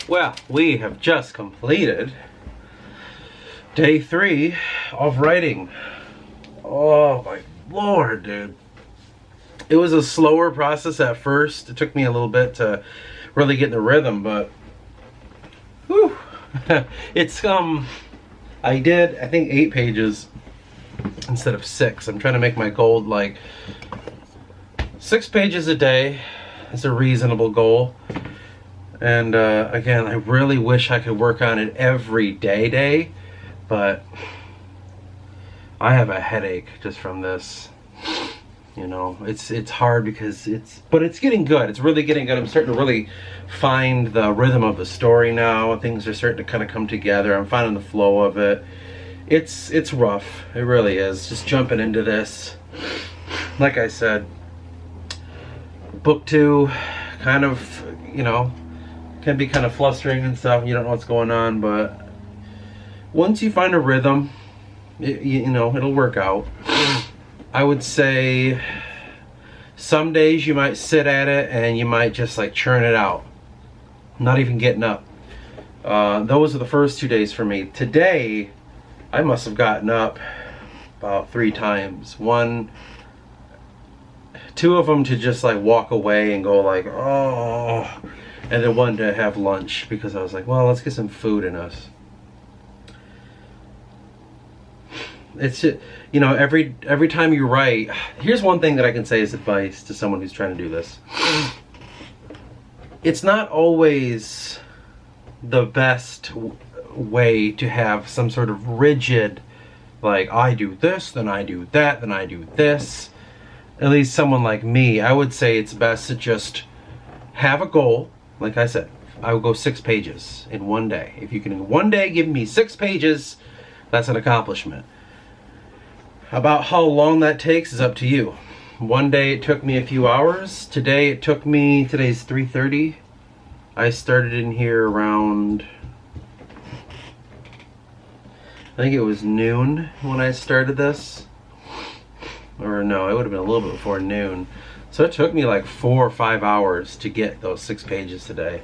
Well, we have just completed day 3 of writing. Oh my lord, dude. It was a slower process at first. It took me a little bit to really get in the rhythm, but whew, it's I did, I think, 8 pages instead of 6. I'm trying to make my goal like 6 pages a day. It's a reasonable goal. And again, I really wish I could work on it every day, but I have a headache just from this. You know, it's hard because but it's getting good. It's really getting good. I'm starting to really find the rhythm of the story now. Things are starting to kind of come together. I'm finding the flow of it. It's rough. It really is. Just jumping into this. Like I said, book 2 kind of, you know, can be kind of flustering and stuff. You don't know what's going on, but once you find a rhythm, you know, it'll work out. I would say some days you might sit at it and you might just like churn it out, not even getting up. Those are the first 2 days for me. Today, I must have gotten up about 3 times. 2 of them to just like walk away and go like, oh, and then 1 to have lunch because I was like, well, let's get some food in us. It's just, you know, every time you write, here's one thing that I can say as advice to someone who's trying to do this. It's not always the best way to have some sort of rigid, like, I do this, then I do that, then I do this. At least someone like me, I would say it's best to just have a goal. Like I said, I would go 6 pages in 1 day. If you can in 1 day give me 6 pages, that's an accomplishment. About how long that takes is up to you. 1 day it took me a few hours. Today's 3:30. I started in here around, I think it was noon when I started this. Or no, it would have been a little bit before noon. So it took me like 4 or 5 hours to get those 6 pages today.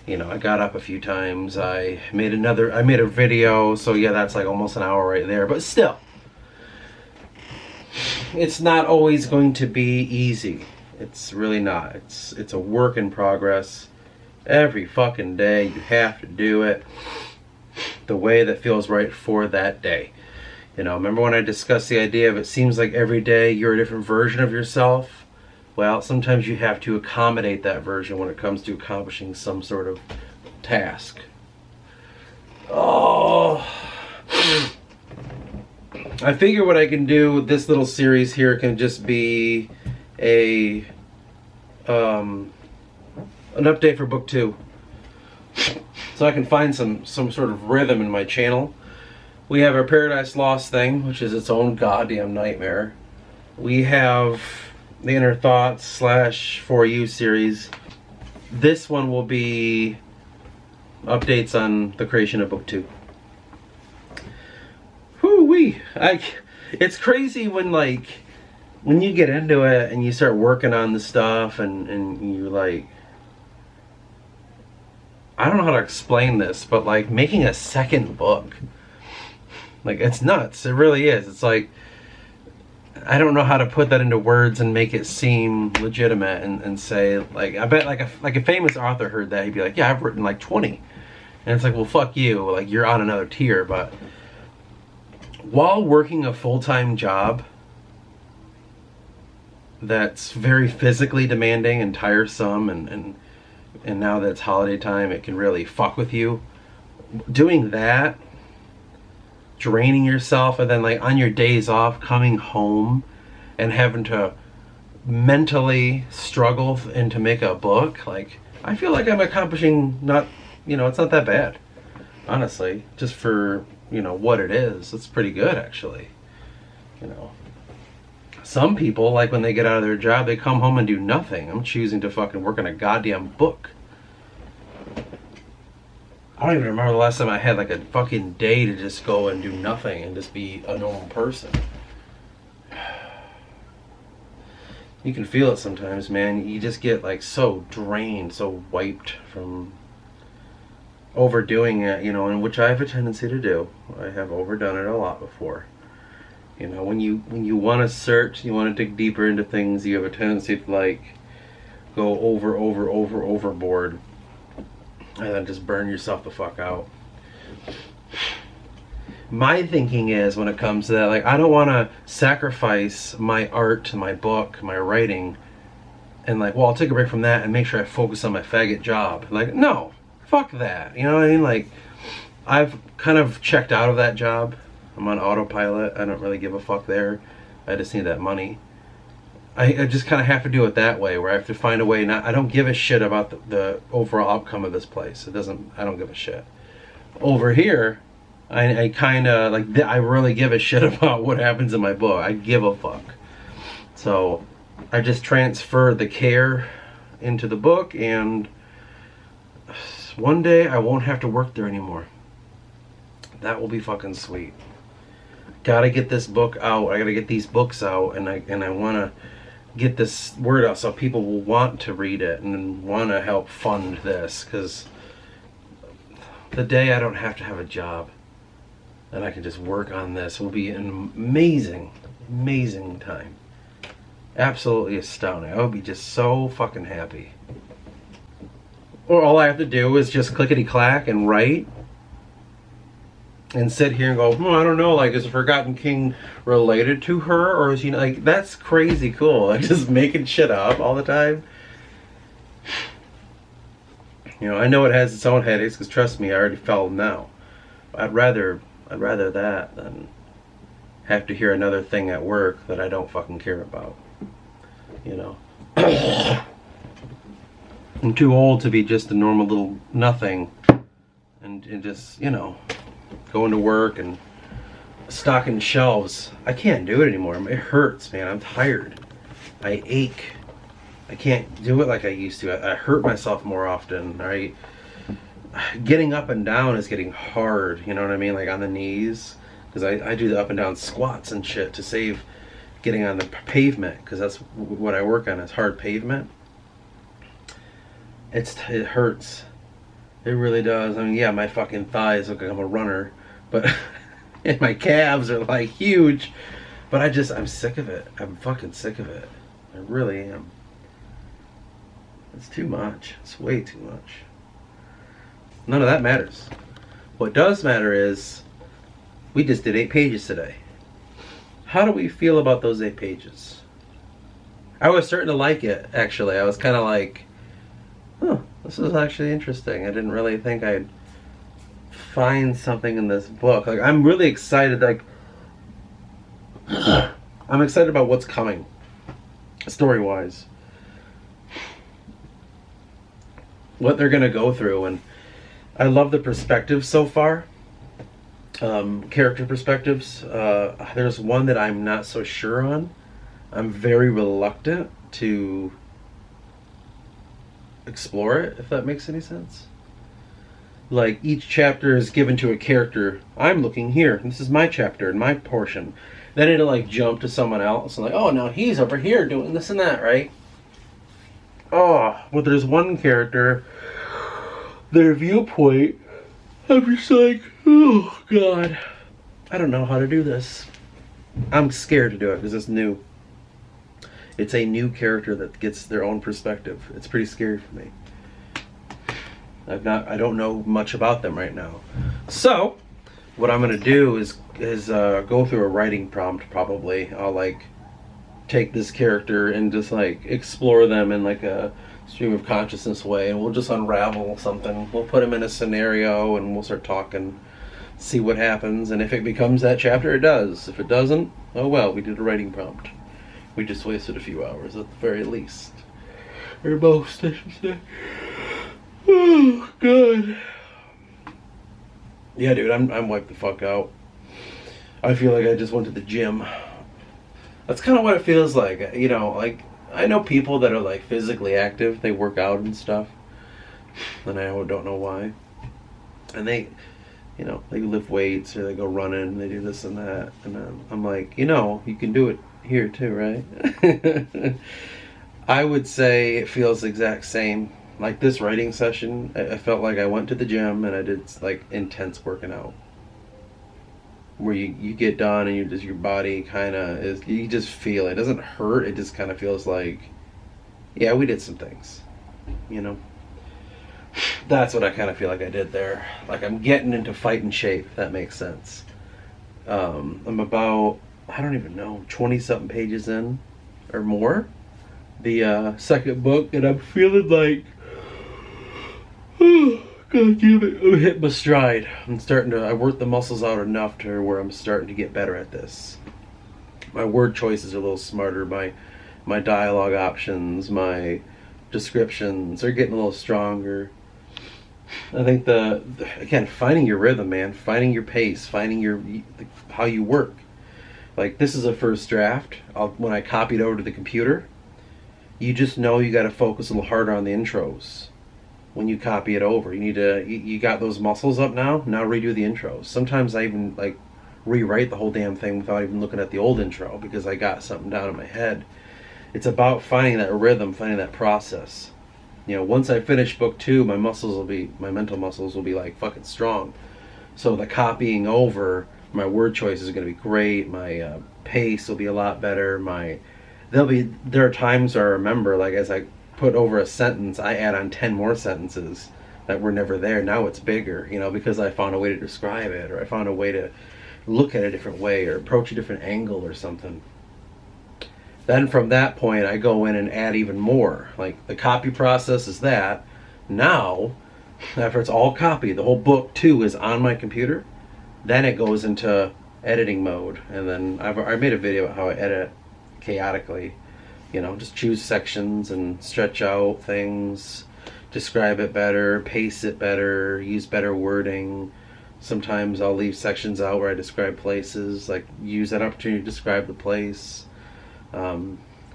You know, I got up a few times. I made a video, so yeah, that's like almost an hour right there. But still, it's not always going to be easy. It's really not. It's a work in progress. Every fucking day you have to do it the way that feels right for that day. You know, remember when I discussed the idea of it seems like every day you're a different version of yourself? Well, sometimes you have to accommodate that version when it comes to accomplishing some sort of task. Oh, I figure what I can do with this little series here can just be an update for book 2. So I can find some sort of rhythm in my channel. We have our Paradise Lost thing, which is its own goddamn nightmare. We have the Inner Thoughts / For You series. This one will be updates on the creation of book 2. Whoo-wee! It's crazy when you get into it and you start working on the stuff and you like, I don't know how to explain this, but like making a second book, like, it's nuts. It really is. It's like, I don't know how to put that into words and make it seem legitimate and say, like, I bet like a famous author heard that, he'd be like, yeah, I've written like 20. And it's like, well, fuck you. Like, you're on another tier. But while working a full-time job that's very physically demanding and tiresome, and now that it's holiday time, it can really fuck with you. Doing that, draining yourself, and then like on your days off coming home and having to mentally struggle and to make a book, like, I feel like I'm accomplishing, not, you know, it's not that bad, honestly, just for, you know, what it is. It's pretty good, actually. You know, some people, like, when they get out of their job, they come home and do nothing. I'm choosing to fucking work on a goddamn book. I don't even remember the last time I had like a fucking day to just go and do nothing and just be a normal person. You can feel it sometimes, man. You just get like so drained, so wiped from overdoing it, you know, and which I have a tendency to do. I have overdone it a lot before. You know, when you want to search, you want to dig deeper into things, you have a tendency to like go overboard, and then just burn yourself the fuck out. My thinking is, when it comes to that, like, I don't want to sacrifice my art, my book, my writing, and like, well, I'll take a break from that and make sure I focus on my faggot job. Like, no, fuck that. You know what I mean? Like, I've kind of checked out of that job. I'm on autopilot. I don't really give a fuck there. I just need that money. I just kind of have to do it that way, where I have to find a way. I don't give a shit about the overall outcome of this place. I don't give a shit. Over here, I kind of like, I really give a shit about what happens in my book. I give a fuck. So I just transfer the care into the book, and one day I won't have to work there anymore. That will be fucking sweet. Gotta get this book out. I gotta get these books out, and I want to get this word out so people will want to read it and want to help fund this, because the day I don't have to have a job and I can just work on this will be an amazing time. Absolutely astounding. I would be just so fucking happy. Or all I have to do is just clickety clack and write and sit here and go, I don't know, like, is Forgotten King related to her, or is he, like, that's crazy cool. Like, just making shit up all the time. You know, I know it has its own headaches, because trust me, I already felt them now. I'd rather that than have to hear another thing at work that I don't fucking care about. You know. I'm too old to be just a normal little nothing and just, you know, going to work and stocking shelves. I can't do it anymore. It hurts, man. I'm tired. I ache. I can't do it like I used to. I hurt myself more often. Getting up and down is getting hard, you know what I mean? Like on the knees, because I do the up and down squats and shit to save getting on the pavement, because that's what I work on, is hard pavement. It hurts. It really does. I mean, yeah, my fucking thighs look like I'm a runner, but and my calves are like huge, but I'm sick of it. I'm fucking sick of it. I really am. It's too much. It's way too much. None of that matters. What does matter is we just did 8 pages today. How do we feel about those 8 pages? I was starting to like it, actually. I was kind of like, this is actually interesting. I didn't really think I'd find something in this book. Like, I'm really excited. Like, I'm excited about what's coming, story-wise. What they're going to go through, and I love the perspectives so far. Character perspectives. There's one that I'm not so sure on. I'm very reluctant to explore it, if that makes any sense. Like, each chapter is given to a character. I'm looking here. This is my chapter and my portion. Then it'll like jump to someone else and like, oh, now he's over here doing this and that, right? Oh, well, there's one character, their viewpoint, I'm just like, oh god, I don't know how to do this. I'm scared to do it because it's new. It's a new character that gets their own perspective. It's pretty scary for me. I don't know much about them right now. So what I'm gonna do is go through a writing prompt. Probably I'll like take this character and just like explore them in like a stream of consciousness way, and we'll just unravel something. We'll put them in a scenario and we'll start talking, see what happens, and if it becomes that chapter, it does. If it doesn't, oh well, we did a writing prompt. We just wasted a few hours at the very least. Or most, I should say. Oh god. Yeah, dude, I'm wiped the fuck out. I feel like I just went to the gym. That's kind of what it feels like. You know, like, I know people that are like physically active, they work out and stuff, and I don't know why. And they, you know, they lift weights or they go running, they do this and that, and I'm like, you know, you can do it here too, right? I would say it feels the exact same like this writing session, I felt like I went to the gym and I did like intense working out. Where you get done and your body kind of is, you just feel it. It doesn't hurt, it just kind of feels like, yeah, we did some things, you know. That's what I kind of feel like I did there. Like I'm getting into fighting shape, if that makes sense. I'm about, I don't even know, 20 something pages in or more. The second book, and I'm feeling like, oh, God damn it, I'm hitting my stride. I worked the muscles out enough to where I'm starting to get better at this. My word choices are a little smarter. My dialogue options, my descriptions are getting a little stronger. I think again, finding your rhythm, man, finding your pace, finding how you work. Like this is a first draft. When I copied over to the computer, you just know you got to focus a little harder on the intros. When you copy it over, you got those muscles up now. Now redo the intros. Sometimes I even like rewrite the whole damn thing without even looking at the old intro because I got something down in my head. It's about finding that rhythm, finding that process. You know, once I finish book 2, my mental muscles will be like fucking strong. So the copying over, my word choice is going to be great. My pace will be a lot better. There are times where I remember, like as I put over a sentence, I add on 10 more sentences that were never there. Now it's bigger, you know, because I found a way to describe it, or I found a way to look at it a different way, or approach a different angle or something. Then from that point, I go in and add even more. Like the copy process is that. Now, after it's all copied, the whole book 2 is on my computer. Then it goes into editing mode, and then I made a video about how I edit chaotically. You know, just choose sections and stretch out things, describe it better, pace it better, use better wording. Sometimes I'll leave sections out where I describe places, like use that opportunity to describe the place.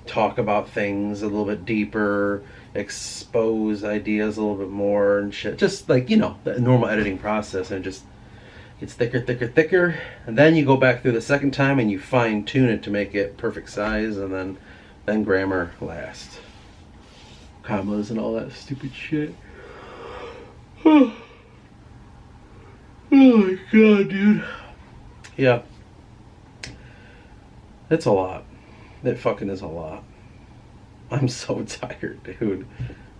Talk about things a little bit deeper, expose ideas a little bit more and shit. Just like, you know, the normal editing process, and it just gets thicker. And then you go back through the second time and you fine tune it to make it perfect size, and then grammar last. Commas and all that stupid shit. Oh my God, dude. Yeah. It's a lot. It fucking is a lot. I'm so tired, dude.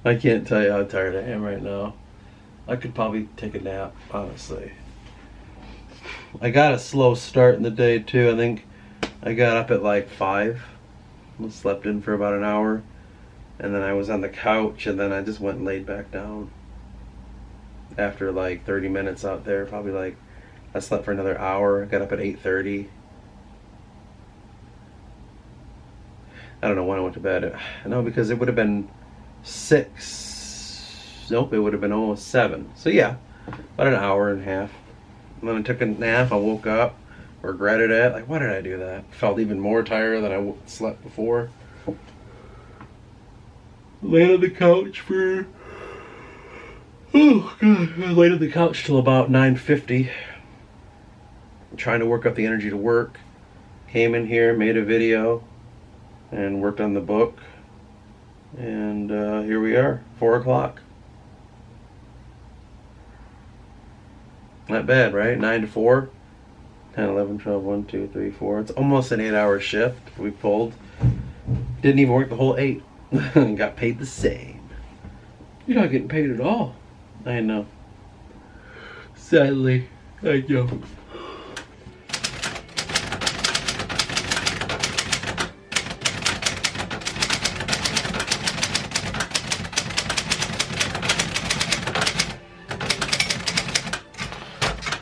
I can't tell you how tired I am right now. I could probably take a nap, honestly. I got a slow start in the day, too. I think I got up at like 5. Slept in for about an hour, and then I was on the couch, and then I just went and laid back down after like 30 minutes out there. Probably like I slept for another hour. Got up at 8:30. I don't know when I went to bed. No, because it would have been 6. Nope, it would have been almost 7. So yeah, about an hour and a half. And then I took a nap. I woke up, regretted it. Like, why did I do that? Felt even more tired than I slept before. Laid on the couch for, oh God, I laid on the couch till about 9:50. Trying to work up the energy to work. Came in here, made a video, and worked on the book. And here we are, 4 o'clock. Not bad, right? 9 to 4. 10, 11, 12, 1, 2, 3, 4. It's almost an 8-hour shift we pulled. Didn't even work the whole 8. Got paid the same. You're not getting paid at all. I know. Sadly, I know.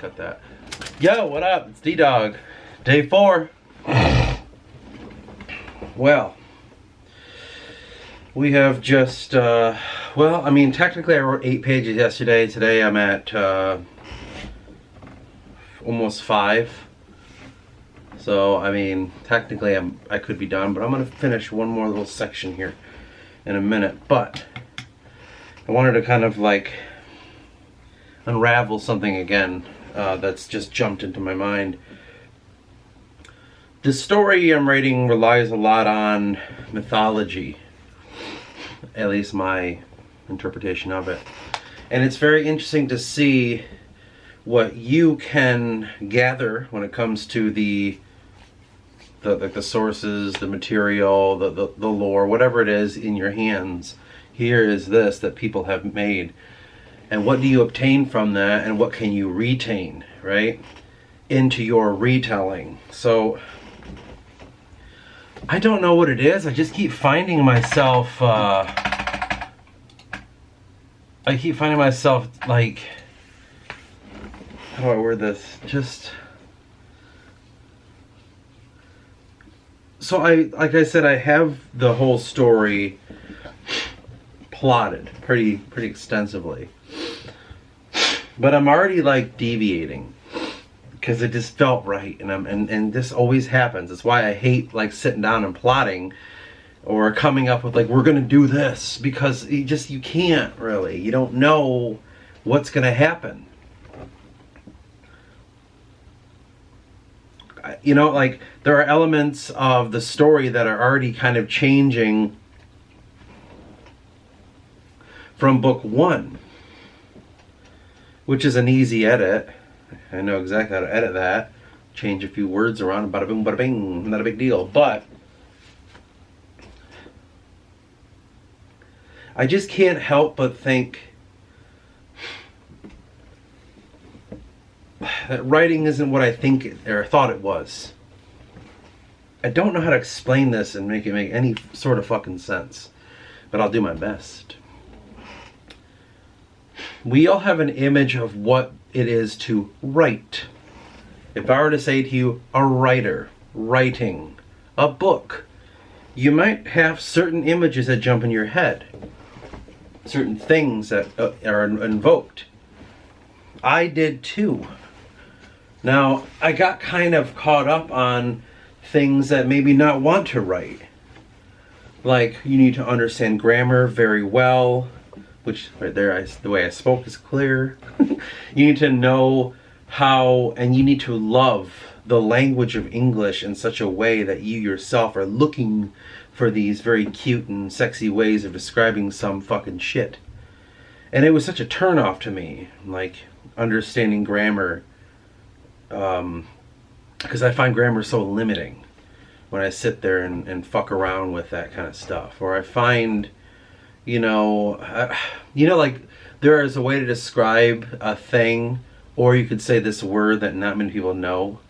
Cut that. Yo, what up? It's D-Dog. Day 4. Well, we have just, well, I mean, technically I wrote 8 pages yesterday. Today I'm at almost 5. So, I mean, technically I could be done, but I'm going to finish one more little section here in a minute. But I wanted to kind of like unravel something again that's just jumped into my mind. The story I'm writing relies a lot on mythology, at least my interpretation of it. And it's very interesting to see what you can gather when it comes to the sources, the material, the lore, whatever it is in your hands. Here is this that people have made. And what do you obtain from that, and what can you retain, right, into your retelling? So I don't know what it is. I just keep finding myself like, how do I word this? Just so like I said, I have the whole story plotted pretty extensively, but I'm already like deviating because it just felt right, and this always happens. It's why I hate like sitting down and plotting or coming up with like, we're gonna do this, because you can't really. You don't know what's gonna happen. You know, like there are elements of the story that are already kind of changing from book one, which is an easy edit. I know exactly how to edit that. Change a few words around, bada boom, bada bing, not a big deal. But I just can't help but think that writing isn't what I think or thought it was. I don't know how to explain this and make it make any sort of fucking sense, but I'll do my best. We all have an image of what it is to write. If I were to say to you, a writer, writing, a book, you might have certain images that jump in your head, certain things that are invoked. I did too. Now, I got kind of caught up on things that maybe not want to write. Like, you need to understand grammar very well, which right there, the way I spoke is clear. You need to know how, and you need to love the language of English in such a way that you yourself are looking for these very cute and sexy ways of describing some fucking shit. And it was such a turnoff to me, like understanding grammar, because I find grammar so limiting when I sit there and fuck around with that kind of stuff. Or I find, like there is a way to describe a thing, or you could say this word that not many people know.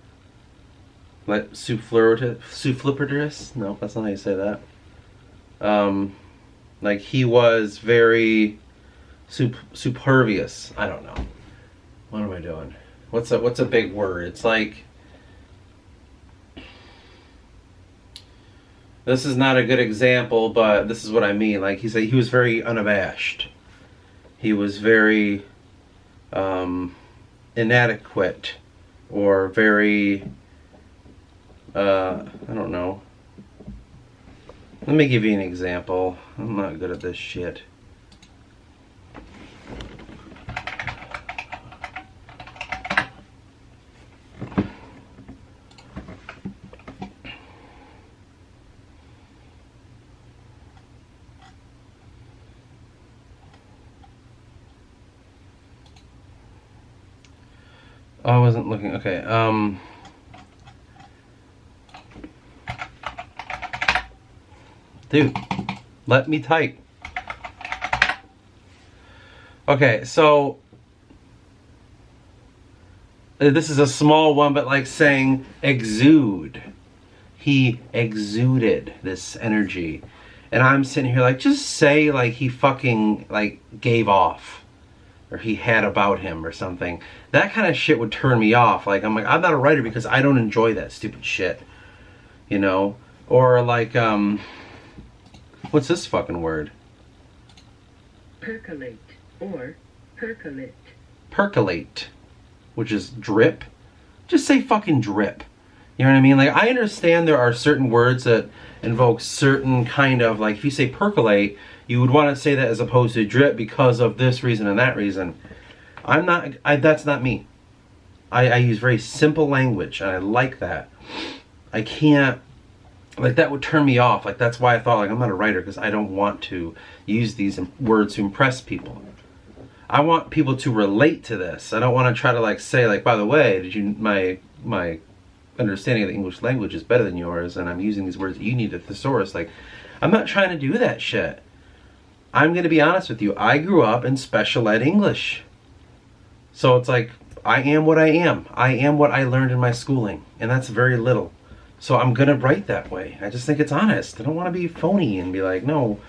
Like superfluous? No, that's not how you say that. Like he was very supervious. I don't know. What am I doing? What's a big word? It's like, this is not a good example, but this is what I mean. Like he said, he was very unabashed. He was very inadequate, or very I don't know. Let me give you an example. I'm not good at this shit. Oh, I wasn't looking. Okay. Dude, let me type. Okay, so this is a small one, but like saying exude. He exuded this energy. And I'm sitting here like, just say like he fucking like gave off, or he had about him or something. That kind of shit would turn me off. Like I'm not a writer because I don't enjoy that stupid shit. Or like what's this fucking word? Percolate or percolate. Percolate, which is drip. Just say fucking drip. You know what I mean? Like I understand there are certain words that invoke certain kind of, like if you say percolate, you would want to say that as opposed to drip because of this reason and that reason. That's not me. I use very simple language and I like that. I can't like that would turn me off. Like that's why I thought like I'm not a writer, because I don't want to use these words to impress people. I want people to relate to this. I don't want to try to like say like, by the way, did you my understanding of the English language is better than yours, and I'm using these words that you need a thesaurus. Like, I'm not trying to do that shit. I'm going to be honest with you. I grew up in special ed English. So it's like, I am what I am. I am what I learned in my schooling, and that's very little. So I'm going to write that way. I just think it's honest. I don't want to be phony and be like, no.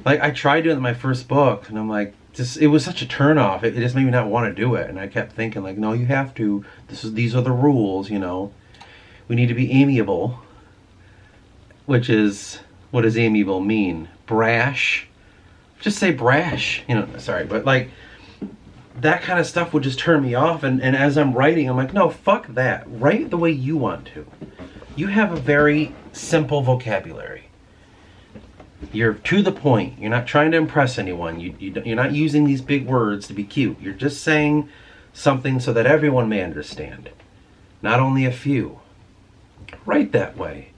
Like, I tried doing it in my first book, and I'm like, it was such a turnoff. It just made me not want to do it. And I kept thinking like, no, you have to. These are the rules, you know. We need to be amiable, which is, what does amiable mean? Brash? Just say brash, you know, sorry, but like, that kind of stuff would just turn me off, and as I'm writing, I'm like, no, fuck that. Write the way you want to. You have a very simple vocabulary. You're to the point. You're not trying to impress anyone. You're not using these big words to be cute. You're just saying something so that everyone may understand, not only a few. Write that way.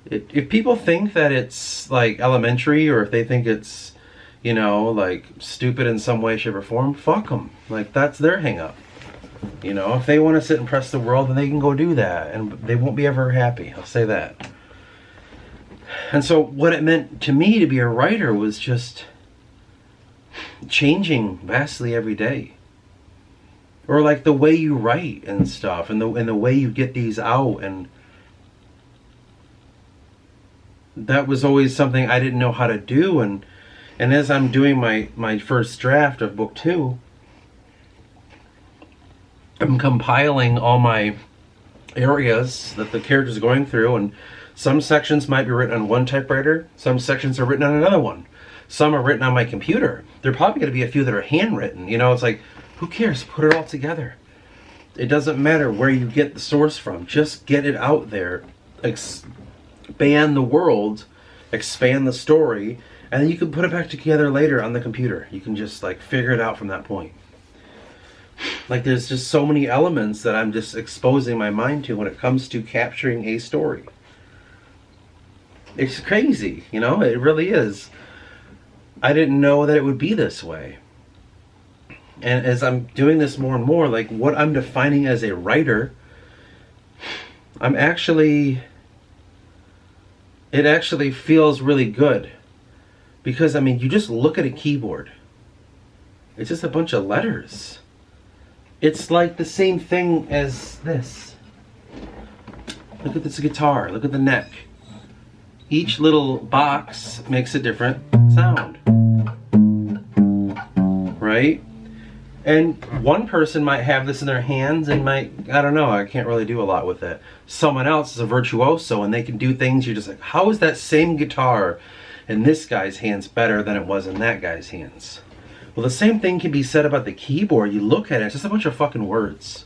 If people think that it's like elementary, or if they think it's, you know, like stupid in some way, shape, or form, fuck them. Like, that's their hang up. You know, if they want to sit and press the world, then they can go do that, and they won't be ever happy. I'll say that. And so what it meant to me to be a writer was just changing vastly every day. Or like the way you write and stuff, and the way you get these out, and that was always something I didn't know how to do. And as I'm doing my first draft of book 2, I'm compiling all my areas that the character's going through, and some sections might be written on one typewriter, some sections are written on another one, some are written on my computer. There are probably going to be a few that are handwritten. You know, it's like, who cares? Put it all together. It doesn't matter where you get the source from. Just get it out there. Expand the world. Expand the story. And then you can put it back together later on the computer. You can just like figure it out from that point. Like, there's just so many elements that I'm just exposing my mind to when it comes to capturing a story. It's crazy, you know? It really is. I didn't know that it would be this way. And as I'm doing this more and more, like what I'm defining as a writer, it actually feels really good. Because, I mean, you just look at a keyboard. It's just a bunch of letters. It's like the same thing as this. Look at this guitar. Look at the neck. Each little box makes a different sound. Right? And one person might have this in their hands and might, I don't know, I can't really do a lot with it. Someone else is a virtuoso and they can do things you're just like, how is that same guitar in this guy's hands better than it was in that guy's hands? Well, the same thing can be said about the keyboard. You look at it, it's just a bunch of fucking words.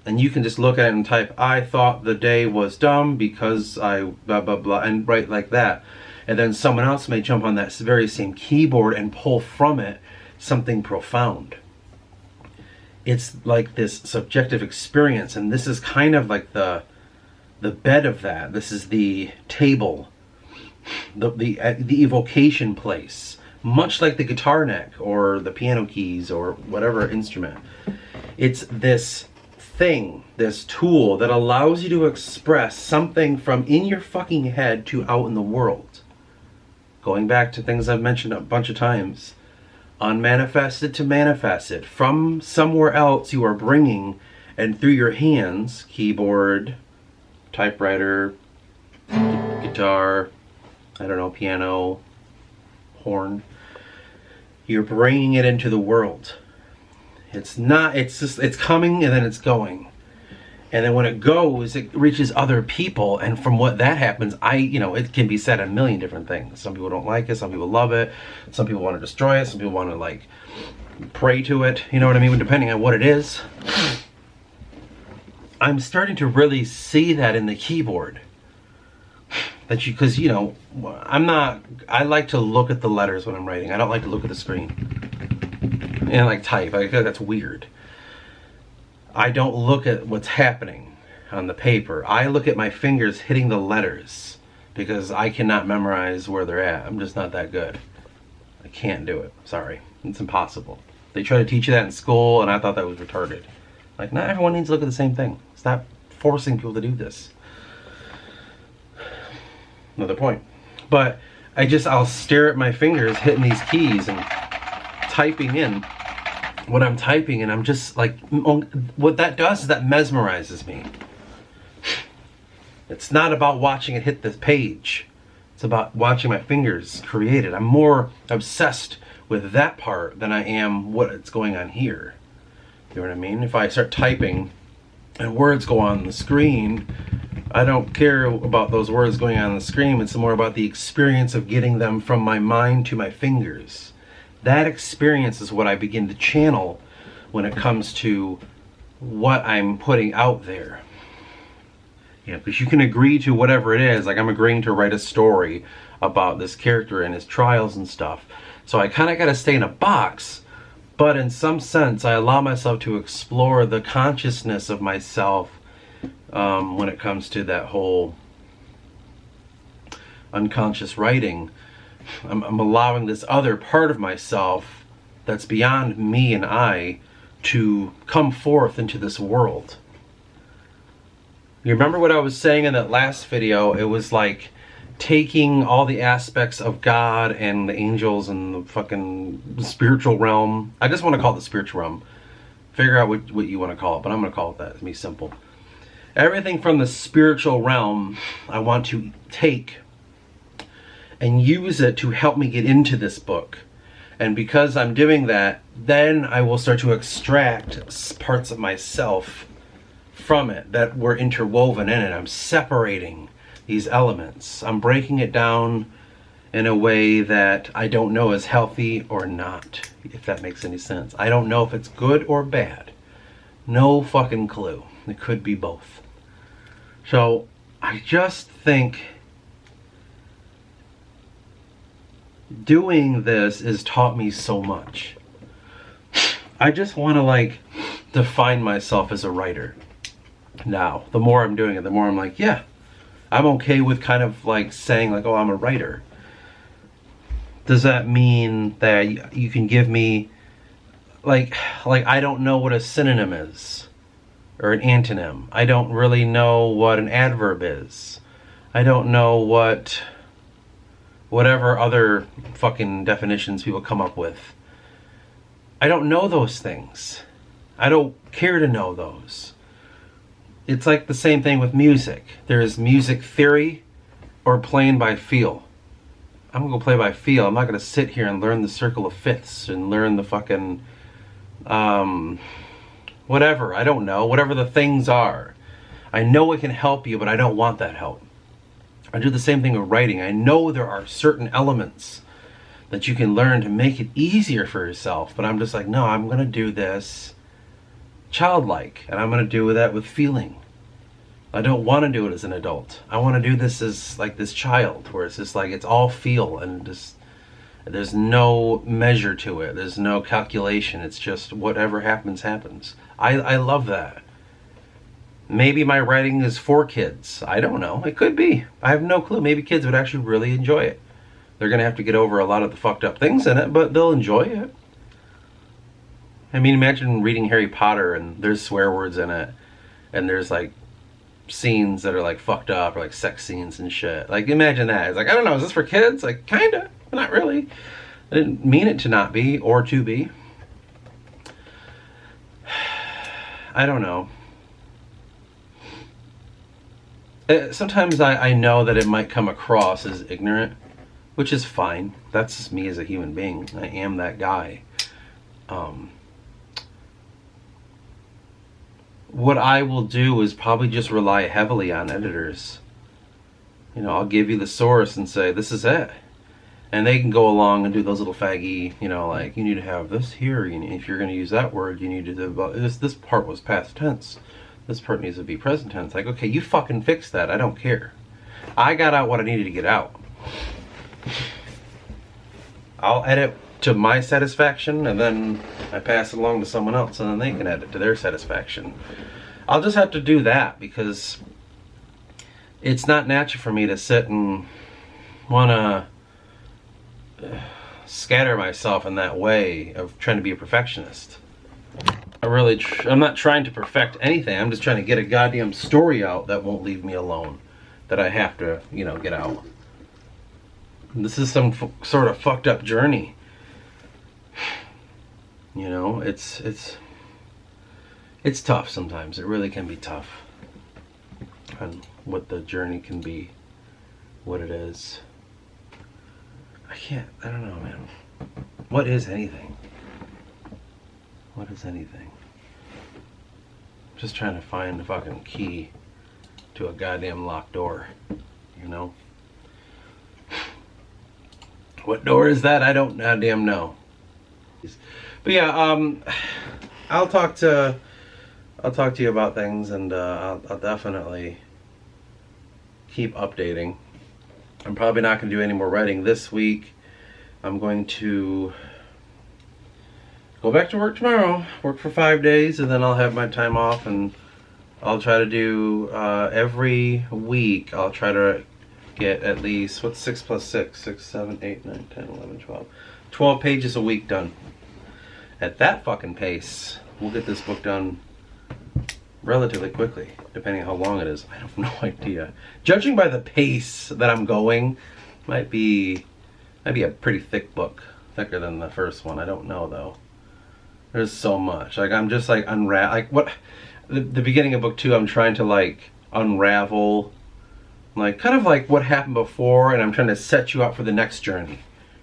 And you can just look at it and type, I thought the day was dumb because I blah, blah, blah, and write like that. And then someone else may jump on that very same keyboard and pull from it something profound. It's like this subjective experience, and this is kind of like the bed of that. This is the table, the evocation place, much like the guitar neck or the piano keys or whatever instrument. It's this thing, this tool that allows you to express something from in your fucking head to out in the world. Going back to things I've mentioned a bunch of times. Unmanifested to manifested. From somewhere else you are bringing, and through your hands, keyboard, typewriter, guitar, I don't know, piano, horn, you're bringing it into the world. It's coming and then it's going. And then when it goes, it reaches other people, and from what that happens, it can be said a million different things. Some people don't like it, some people love it, some people want to destroy it, some people want to like pray to it, you know what I mean, depending on what it is. I'm starting to really see that in the keyboard. Because I like to look at the letters when I'm writing. I don't like to look at the screen and like type. I feel like that's weird. I don't look at what's happening. on the paper. I look at my fingers hitting the letters because I cannot memorize where they're at. I'm just not that good. I can't do it. Sorry. It's impossible. They try to teach you that in school, and I thought that was retarded. Like, not everyone needs to look at the same thing. Stop forcing people to do this. Another point. But I'll stare at my fingers hitting these keys and typing in what I'm typing, and I'm just like, what that does is that mesmerizes me. It's not about watching it hit this page. It's about watching my fingers create it. I'm more obsessed with that part than I am what's going on here. You know what I mean? If I start typing and words go on the screen, I don't care about those words going on the screen. It's more about the experience of getting them from my mind to my fingers. That experience is what I begin to channel when it comes to what I'm putting out there. Yeah, because you can agree to whatever it is. Like, I'm agreeing to write a story about this character and his trials and stuff. So I kind of got to stay in a box, but in some sense I allow myself to explore the consciousness of myself when it comes to that whole unconscious writing. I'm allowing this other part of myself that's beyond me and I to come forth into this world. You remember what I was saying in that last video? It was like taking all the aspects of God and the angels and the fucking spiritual realm. I just want to call it the spiritual realm. Figure out what you want to call it, but I'm going to call it that. It's going to be simple. Everything from the spiritual realm I want to take and use it to help me get into this book. And because I'm doing that, then I will start to extract parts of myself from it that were interwoven in it. I'm separating these elements. I'm breaking it down in a way that I don't know is healthy or not, if that makes any sense. I don't know if it's good or bad. No fucking clue. It could be both. So I just think doing this has taught me so much. I just want to like define myself as a writer. Now, the more I'm doing it, the more I'm like, yeah, I'm okay with kind of like saying like, oh, I'm a writer. Does that mean that you can give me like I don't know what a synonym is or an antonym. I don't really know what an adverb is. I don't know whatever other fucking definitions people come up with. I don't know those things. I don't care to know those. It's like the same thing with music. There's music theory or playing by feel. I'm gonna go play by feel. I'm not gonna sit here and learn the circle of fifths and learn the fucking whatever. I don't know. Whatever the things are. I know it can help you, but I don't want that help. I do the same thing with writing. I know there are certain elements that you can learn to make it easier for yourself, but I'm just like, no, I'm gonna do this childlike, and I'm going to do that with feeling. I don't want to do it as an adult. I want to do this as like this child, where it's just like it's all feel and just there's no measure to it. There's no calculation. It's just whatever happens, happens. I love that. Maybe my writing is for kids. I don't know. It could be. I have no clue. Maybe kids would actually really enjoy it. They're going to have to get over a lot of the fucked up things in it, but they'll enjoy it. I mean, imagine reading Harry Potter and there's swear words in it, and there's like scenes that are like fucked up or like sex scenes and shit. Like, imagine that. It's like, I don't know, is this for kids? Like, kinda, but not really. I didn't mean it to not be or to be. I don't know. Sometimes I know that it might come across as ignorant, which is fine. That's just me as a human being. I am that guy. What I will do is probably just rely heavily on editors. You know, I'll give you the source and say, this is it. And they can go along and do those little faggy, you know, like, you need to have this here. If you're going to use that word, you need to do this part was past tense. This part needs to be present tense. Like, okay, you fucking fix that. I don't care. I got out what I needed to get out. I'll edit to my satisfaction, and then I pass it along to someone else, and then they can edit to their satisfaction. I'll just have to do that, because it's not natural for me to sit and want to scatter myself in that way of trying to be a perfectionist. I'm not trying to perfect anything. I'm just trying to get a goddamn story out that won't leave me alone, that I have to, get out. And this is some sort of fucked up journey. It's tough sometimes. It really can be tough. And what the journey can be, what it is. I don't know, man. What is anything? What is anything? I'm just trying to find the fucking key to a goddamn locked door, What door is that? I don't goddamn know. But yeah, I'll talk to you about things, and I'll definitely keep updating. I'm probably not going to do any more writing this week. I'm going to go back to work tomorrow, work for 5 days, and then I'll have my time off, and I'll try to do every week. I'll try to get at least, what's 6 plus 6? 6, 7, 8, 9, 10, 11, 12. 12 pages a week done. At that fucking pace, we'll get this book done relatively quickly, depending on how long it is. I have no idea. Judging by the pace that I'm going, might be a pretty thick book, thicker than the first one. I don't know though. There's so much. I'm just what the beginning of book 2. I'm trying to unravel, kind of like what happened before, and I'm trying to set you up for the next journey,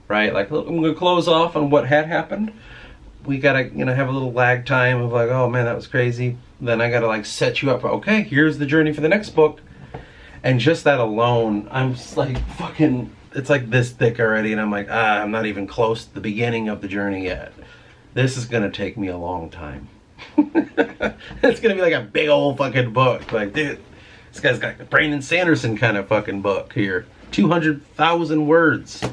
right? I'm gonna close off on what had happened. We gotta have a little lag time of oh man, that was crazy. Then I gotta set you up for, okay, here's the journey for the next book. And just that alone, I'm just fucking, it's this thick already, and I'm I'm not even close to the beginning of the journey yet. This is gonna take me a long time. It's gonna be a big old fucking book. Dude, this guy's got a Brandon Sanderson kind of fucking book here. 200,000 words.